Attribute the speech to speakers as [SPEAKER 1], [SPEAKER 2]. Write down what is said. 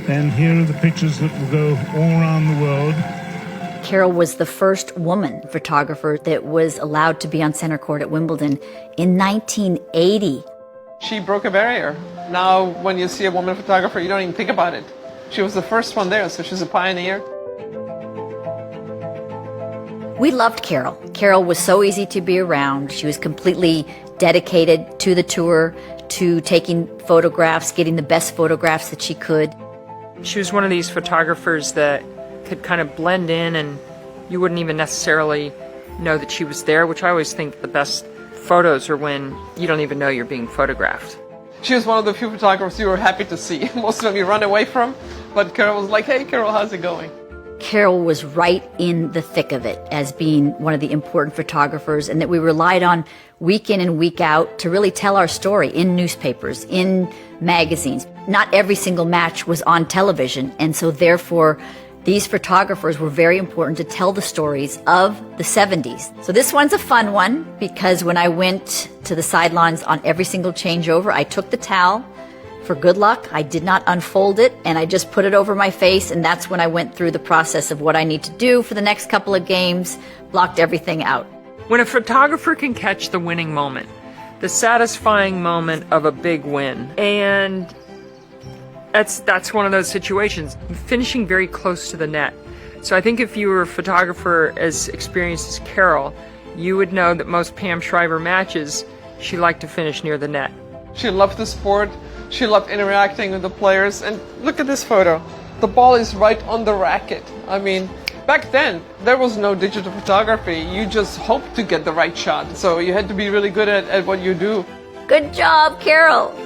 [SPEAKER 1] And here are the pictures that will go all around the world.
[SPEAKER 2] Carol was the first woman photographer that was allowed to be on center court at Wimbledon in 1980.
[SPEAKER 3] She broke a barrier. Now, when you see a woman photographer, you don't even think about it. She was the first one there, so she's a pioneer.
[SPEAKER 2] We loved Carol. Carol was so easy to be around. She was completely dedicated to the tour, to taking photographs, getting the best photographs that she could.
[SPEAKER 4] She was one of these photographers that could kind of blend in and you wouldn't even necessarily know that she was there, which I always think the best photos are when you don't even know you're being photographed.
[SPEAKER 3] She was one of the few photographers you were happy to see. Most of them you run away from, but Carol was like, hey, Carol, how's it going?
[SPEAKER 2] Carol was right in the thick of it as being one of the important photographers, and that we relied on week in and week out to really tell our story in newspapers, in magazines. Not every single match was on television, and so therefore these photographers were very important to tell the stories of the 70s. So this one's a fun one because when I went to the sidelines on every single changeover, I took the towel for good luck. I did not unfold it, and I just put it over my face, and that's when I went through the process of what I need to do for the next couple of games, blocked everything out.
[SPEAKER 4] When a photographer can catch the winning moment, the satisfying moment of a big win, and that's one of those situations, finishing very close to the net. So I think if you were a photographer as experienced as Carol, you would know that most Pam Shriver matches, she liked to finish near the net.
[SPEAKER 3] She loved the sport. She loved interacting with the players. And look at this photo. The ball is right on the racket. I mean, back then, there was no digital photography. You just hoped to get the right shot. So you had to be really good at what you do.
[SPEAKER 2] Good job, Carol.